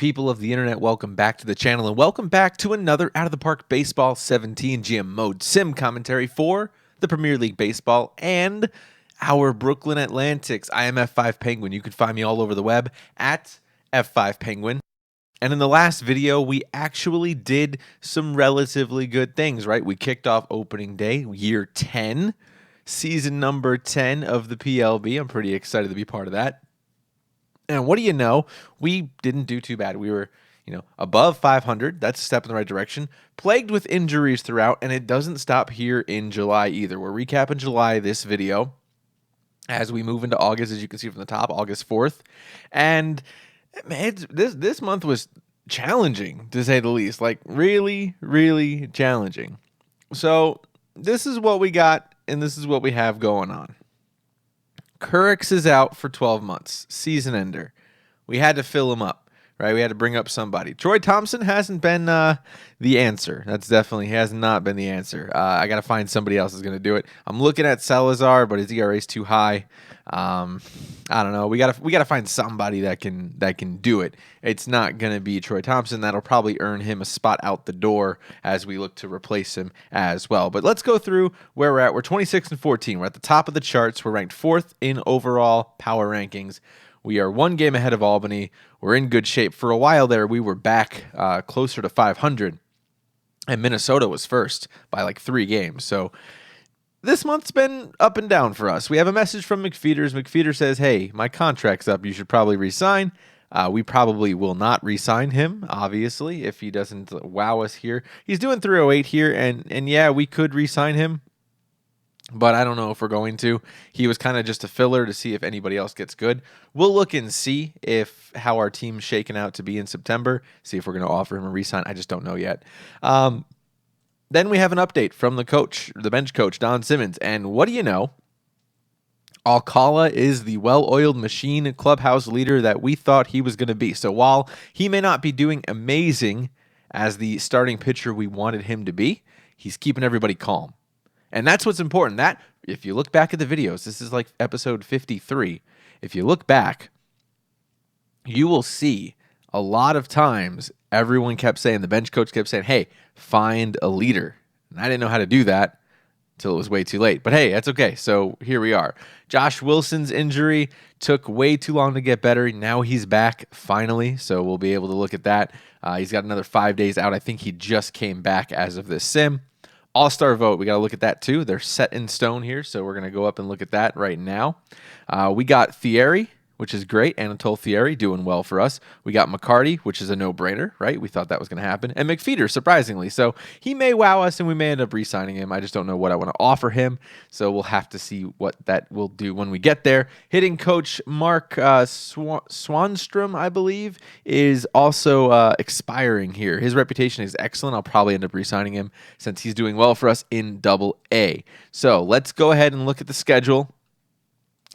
People of the internet, welcome back to the channel and welcome back to another Out of the Park Baseball 17 GM Mode Sim commentary for the Premier League Baseball and our Brooklyn Atlantics. I am F5 Penguin. You can find me all over the web at F5 Penguin. And in the last video, we actually did some relatively good things, right? We kicked off opening day, year 10, season number 10 of the PLB. I'm pretty excited to be part of that. And what do you know? We didn't do too bad. We were, above 500. That's a step in the right direction. Plagued with injuries throughout, and it doesn't stop here in July either. We're recapping July this video as we move into August, as you can see from the top, August 4th. And man, this month was challenging, to say the least. Like, really, really challenging. So this is what we got, and this is what we have going on. Kurix is out for 12 months, season ender. We had to fill him up, right? We had to bring up somebody. Troy Thompson hasn't been the answer. That's definitely has not been the answer. I got to find somebody else who's going to do it. I'm looking at Salazar, but his ERA is too high. I don't know. We gotta find somebody that can do it. It's not gonna be Troy Thompson. That'll probably earn him a spot out the door as we look to replace him as well. But let's go through where we're at. We're 26 and 14. We're at the top of the charts. We're ranked 4th in overall power rankings. We are 1 game ahead of Albany. We're in good shape. For a while there, we were back closer to 500, and Minnesota was first by like 3 games. So this month's been up and down for us. We have a message from McFeeters. McFeeder says, hey, my contract's up. You should probably resign. We probably will not resign him, obviously, if he doesn't wow us here. He's doing 308 here, and yeah, we could resign him, but I don't know if we're going to. He was kind of just a filler to see if anybody else gets good. We'll look and see how our team's shaking out to be in September, see if we're going to offer him a resign. I just don't know yet. Then we have an update from the coach, the bench coach, Don Simmons. And what do you know? Alcala is the well-oiled machine clubhouse leader that we thought he was going to be. So while he may not be doing amazing as the starting pitcher we wanted him to be, he's keeping everybody calm. And that's what's important. That, if you look back at the videos, this is like episode 53. If you look back, you will see a lot of times everyone kept saying, the bench coach kept saying, hey, find a leader. And I didn't know how to do that until it was way too late. But hey, that's okay. So here we are. Josh Wilson's injury took way too long to get better. Now he's back finally. So we'll be able to look at that. He's got another 5 days out. I think he just came back as of this sim. All-star vote, we got to look at that too. They're set in stone here, so we're going to go up and look at that right now. We got Thierry, which is great. Anatole Thierry doing well for us. We got McCarty, which is a no-brainer, right? We thought that was going to happen. And McFeeder, surprisingly. So he may wow us, and we may end up re-signing him. I just don't know what I want to offer him. So we'll have to see what that will do when we get there. Hitting coach Mark Swanstrom, I believe, is also expiring here. His reputation is excellent. I'll probably end up re-signing him since he's doing well for us in Double-A. So let's go ahead and look at the schedule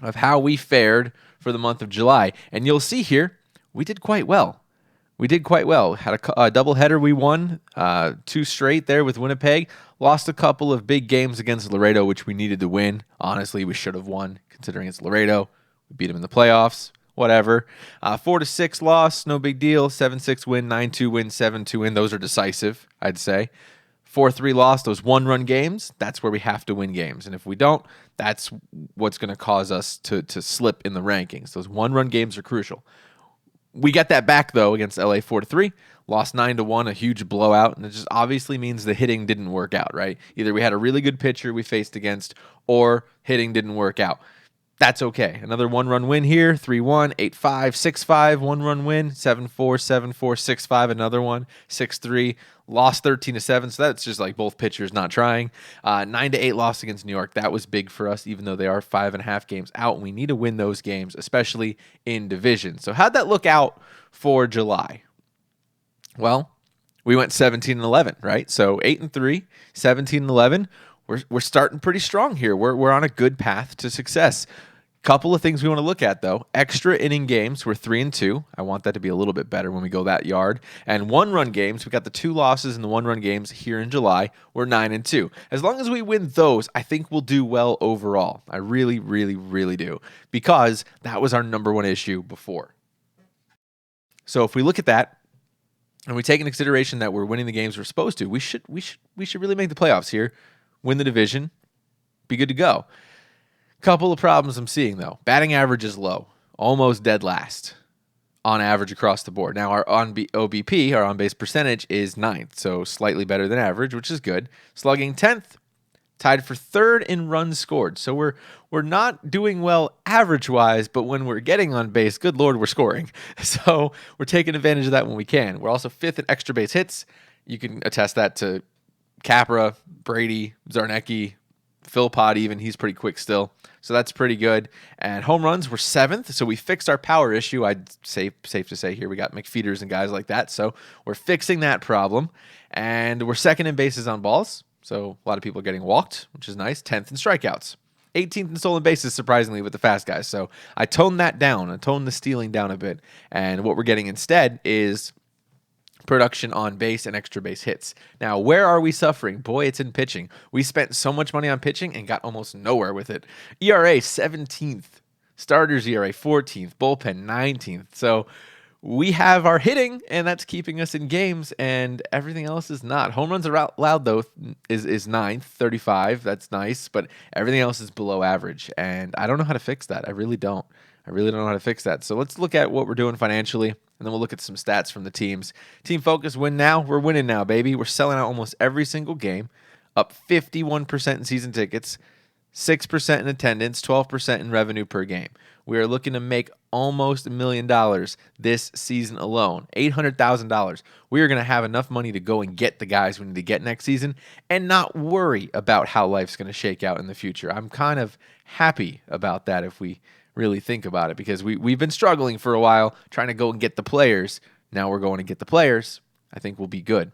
of how we fared for the month of July. And you'll see here, we did quite well. We did quite well. Had a doubleheader we won, 2 straight there with Winnipeg. Lost a couple of big games against Laredo, which we needed to win. Honestly, we should have won, considering it's Laredo. We beat them in the playoffs. Whatever. 4-6 loss, no big deal. 7-6 win, 9-2 win, 7-2 win. Those are decisive, I'd say. 4-3 loss, those 1-run games, that's where we have to win games. And if we don't, that's what's going to cause us to slip in the rankings. Those 1-run games are crucial. We get that back, though, against LA 4-3. Lost 9-1, a huge blowout. And it just obviously means the hitting didn't work out, right? Either we had a really good pitcher we faced against, or hitting didn't work out. That's okay. Another 1-run win here, 3-1, 8-5, 6-5, 1-run win, 7-4, 7-4, 6-5, another one, 6-3, lost 13-7. So that's just like both pitchers not trying. 9-8 loss against New York. That was big for us, even though they are 5.5 games out. We need to win those games, especially in division. So how'd that look out for July? Well, we went 17-11, right? So 8-3, 17-11. We're starting pretty strong here. We're on a good path to success. Couple of things we want to look at, though. Extra inning games, we're 3-2. I want that to be a little bit better when we go that yard. And 1-run games, we got the 2 losses in the 1-run games here in July. We're 9-2. As long as we win those, I think we'll do well overall. I really, really, really do. Because that was our number 1 issue before. So if we look at that and we take into consideration that we're winning the games we're supposed to, we should really make the playoffs here, win the division, be good to go. Couple of problems I'm seeing though. Batting average is low, almost dead last on average across the board. Now our OBP, our on base percentage, is 9th, so slightly better than average, which is good. Slugging 10th, tied for 3rd in runs scored. So we're not doing well average-wise, but when we're getting on base, good Lord, we're scoring. So we're taking advantage of that when we can. We're also 5th in extra base hits. You can attest that to Capra, Brady, Zarnecki, Philpott even. He's pretty quick still. So that's pretty good. And home runs, we're 7th. So we fixed our power issue. I'd say safe to say here we got McFeeders and guys like that. So we're fixing that problem. And we're 2nd in bases on balls. So a lot of people are getting walked, which is nice. 10th in strikeouts. 18th in stolen bases, surprisingly, with the fast guys. So I toned that down. I toned the stealing down a bit. And what we're getting instead is production on base and extra base hits. Now, where are we suffering? Boy, it's in pitching. We spent so much money on pitching and got almost nowhere with it. ERA 17th, starters ERA 14th, bullpen 19th. So we have our hitting, and that's keeping us in games, and everything else is not. Home runs are out loud, though, is 9th, 35. That's nice, but everything else is below average, and I don't know how to fix that. I really don't. I really don't know how to fix that. So let's look at what we're doing financially, and then we'll look at some stats from the teams. Team Focus win now. We're winning now, baby. We're selling out almost every single game, up 51% in season tickets, 6% in attendance, 12% in revenue per game. We are looking to make almost $1 million this season alone, $800,000. We are going to have enough money to go and get the guys we need to get next season and not worry about how life's going to shake out in the future. I'm kind of happy about that if we really think about it, because we've been struggling for a while trying to go and get the players. Now we're going to get the players. I think we'll be good.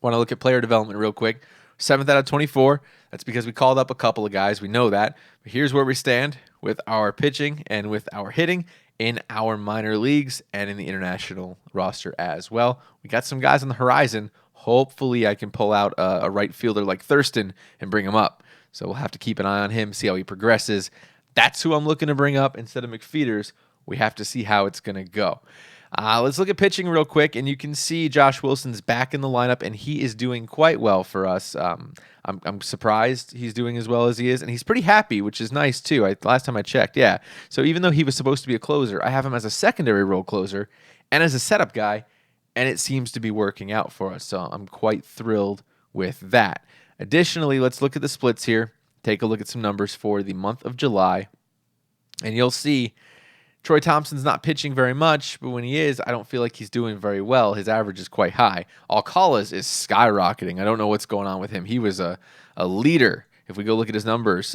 Want to look at player development real quick. 7th out of 24. That's because we called up a couple of guys. We know that. But here's where we stand with our pitching and with our hitting in our minor leagues and in the international roster as well. We got some guys on the horizon. Hopefully I can pull out a right fielder like Thurston and bring him up. So we'll have to keep an eye on him, see how he progresses. That's who I'm looking to bring up instead of McFeeders. We have to see how it's going to go. Let's look at pitching real quick, and you can see Josh Wilson's back in the lineup, and he is doing quite well for us. I'm surprised he's doing as well as he is, and he's pretty happy, which is nice too. Last time I checked, yeah. So even though he was supposed to be a closer, I have him as a secondary role closer and as a setup guy, and it seems to be working out for us. So I'm quite thrilled with that. Additionally, let's look at the splits here. Take a look at some numbers for the month of July, and you'll see Troy Thompson's not pitching very much, but when he is, I don't feel like he's doing very well. His average is quite high. Alcala's is skyrocketing. I don't know what's going on with him. He was a leader. If we go look at his numbers,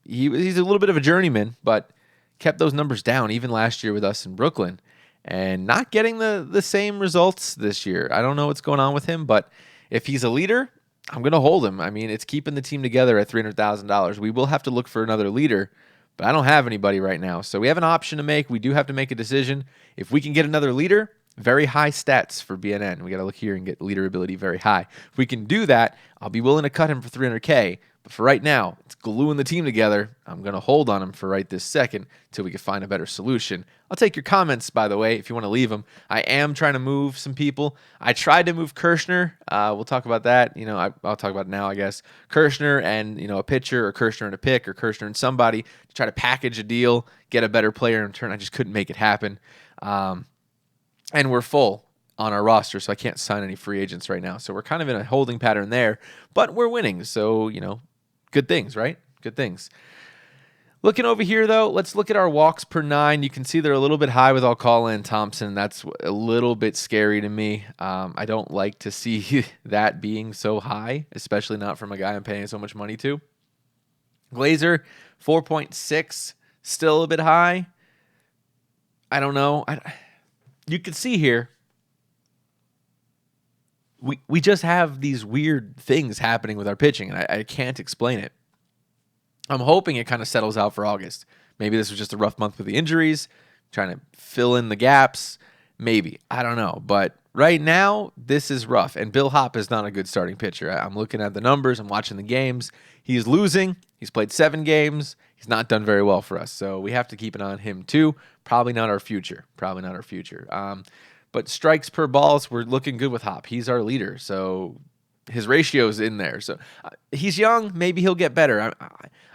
he's a little bit of a journeyman, but kept those numbers down even last year with us in Brooklyn, and not getting the same results this year. I don't know what's going on with him, but if he's a leader, I'm going to hold him. I mean, it's keeping the team together at $300,000. We will have to look for another leader, but I don't have anybody right now. So we have an option to make. We do have to make a decision. If we can get another leader, very high stats for BNN. We got to look here and get leader ability very high. If we can do that, I'll be willing to cut him for $300K. But for right now, it's gluing the team together. I'm going to hold on him for right this second until we can find a better solution. I'll take your comments, by the way, if you want to leave them. I am trying to move some people. I tried to move Kirshner. We'll talk about that. I'll talk about it now, I guess. Kirshner and, a pitcher, or Kirshner and a pick, or Kirshner and somebody to try to package a deal, get a better player in return. I just couldn't make it happen. And we're full on our roster, so I can't sign any free agents right now. So we're kind of in a holding pattern there, but we're winning. So, good things, right? Good things. Looking over here, though, let's look at our walks per 9. You can see they're a little bit high with Alcala and Thompson. That's a little bit scary to me. I don't like to see that being so high, especially not from a guy I'm paying so much money to. Glazer, 4.6, still a bit high. I don't know. You can see here, we just have these weird things happening with our pitching, and I can't explain it. I'm hoping it kind of settles out for August. Maybe this was just a rough month with the injuries, trying to fill in the gaps. Maybe. I don't know. But right now, this is rough. And Bill Hopp is not a good starting pitcher. I'm looking at the numbers. I'm watching the games. He's losing. He's played 7 games. He's not done very well for us, so we have to keep an eye on him too. Probably not our future. Probably not our future. But strikes per balls, we're looking good with Hop. He's our leader, so his ratio's in there. So he's young. Maybe he'll get better.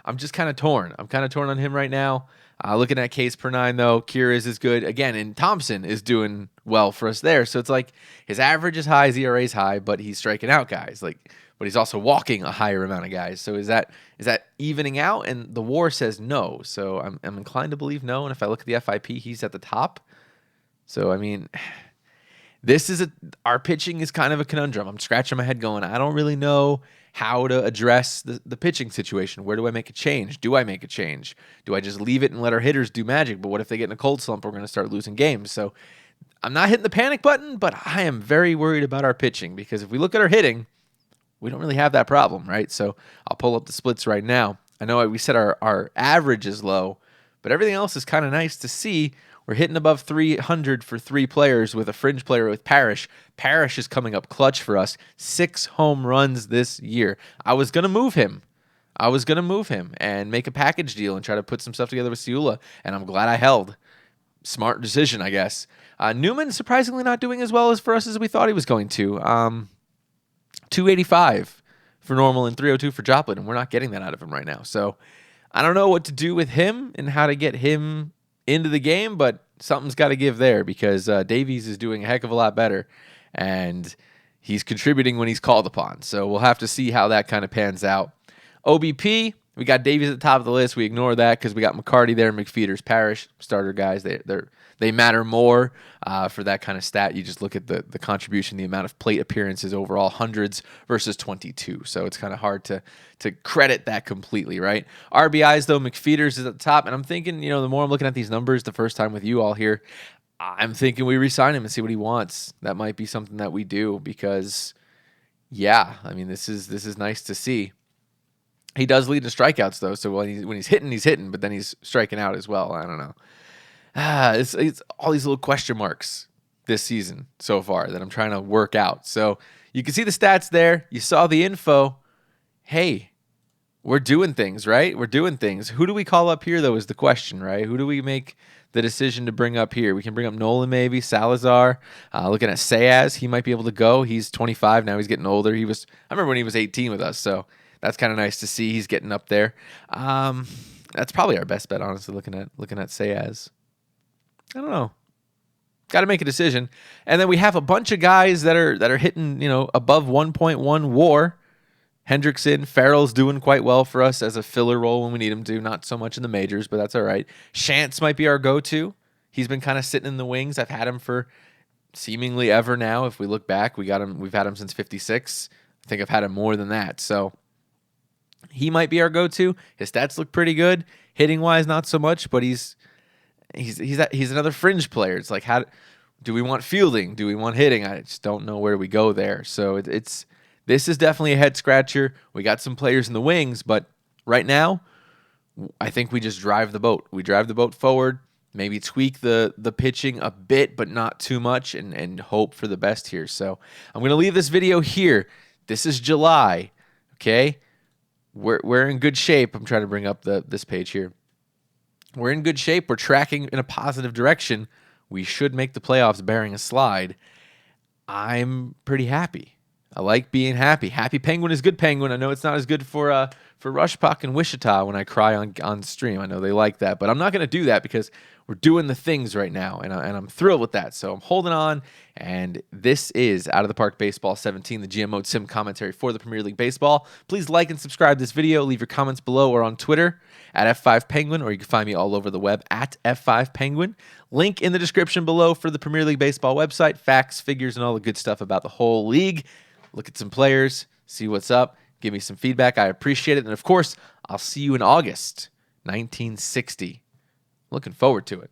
I'm just kind of torn. I'm kind of torn on him right now. Looking at Ks per 9, though, Kyrgios is good. Again, and Thompson is doing well for us there. So it's like his average is high, his ERA is high, but he's striking out guys. But he's also walking a higher amount of guys. So is that evening out? And the WAR says no. So I'm inclined to believe no. And if I look at the FIP, he's at the top. So, I mean, our pitching is kind of a conundrum. I'm scratching my head going, I don't really know how to address the pitching situation. Where do I make a change? Do I make a change? Do I just leave it and let our hitters do magic? But what if they get in a cold slump? We're going to start losing games. So I'm not hitting the panic button, but I am very worried about our pitching because if we look at our hitting, we don't really have that problem, right? So I'll pull up the splits right now. I know we said our average is low, but everything else is kind of nice to see. We're hitting above 300 for 3 players with a fringe player with Parrish. Parrish is coming up clutch for us. 6 home runs this year. I was going to move him. And make a package deal and try to put some stuff together with Ciula, and I'm glad I held. Smart decision, I guess. Newman surprisingly not doing as well as for us as we thought he was going to. 285 for normal and 302 for Joplin, and we're not getting that out of him right now. So I don't know what to do with him and how to get him into the game, but something's got to give there because Davies is doing a heck of a lot better, and he's contributing when he's called upon. So we'll have to see how that kind of pans out. OBP, we got Davies at the top of the list. We ignore that because we got McCarty there, McFeeters, Parrish, starter guys. They matter more for that kind of stat. You just look at the contribution, the amount of plate appearances overall, hundreds versus 22. So it's kind of hard to credit that completely, right? RBIs, though, McFeeters is at the top. And I'm thinking, the more I'm looking at these numbers the first time with you all here, I'm thinking we re-sign him and see what he wants. That might be something that we do because, yeah, I mean, this is nice to see. He does lead to strikeouts, though. So when he's hitting, but then he's striking out as well. I don't know. It's all these little question marks this season so far that I'm trying to work out. So you can see the stats there. You saw the info. Hey, we're doing things, right? We're doing things. Who do we call up here, though, is the question, right? Who do we make the decision to bring up here? We can bring up Nolan, maybe, Salazar. Looking at Sayaz, he might be able to go. He's 25 now. He's getting older. I remember when he was 18 with us, so that's kind of nice to see. He's getting up there. That's probably our best bet, honestly, looking at Sayaz. I don't know. Got to make a decision. And then we have a bunch of guys that are hitting, above 1.1 WAR. Hendrickson, Farrell's doing quite well for us as a filler role when we need him to. Not so much in the majors, but that's all right. Shantz might be our go-to. He's been kind of sitting in the wings. I've had him for seemingly ever now. If we look back, we've had him since 56. I think I've had him more than that. So he might be our go-to. His stats look pretty good. Hitting-wise, not so much, but he's another fringe player. It's like, how do we want fielding? Do we want hitting? I just don't know where we go there. So this is definitely a head scratcher. We got some players in the wings, but right now, I think we just drive the boat. We drive the boat forward, maybe tweak the pitching a bit, but not too much, and hope for the best here. So I'm going to leave this video here. This is July, okay? We're in good shape. I'm trying to bring up this page here. We're in good shape. We're tracking in a positive direction. We should make the playoffs bearing a slide. I'm pretty happy. I like being happy. Happy Penguin is good Penguin. I know it's not as good for Rush Puck and Wichita when I cry on stream. I know they like that, but I'm not going to do that because we're doing the things right now, and I'm thrilled with that. So I'm holding on, and this is Out of the Park Baseball 17, the GM Mode Sim commentary for the Premier League Baseball. Please like and subscribe this video. Leave your comments below or on Twitter at F5Penguin, or you can find me all over the web at F5Penguin. Link in the description below for the Premier League Baseball website, facts, figures, and all the good stuff about the whole league. Look at some players, see what's up, give me some feedback. I appreciate it. And, of course, I'll see you in August 1960. Looking forward to it.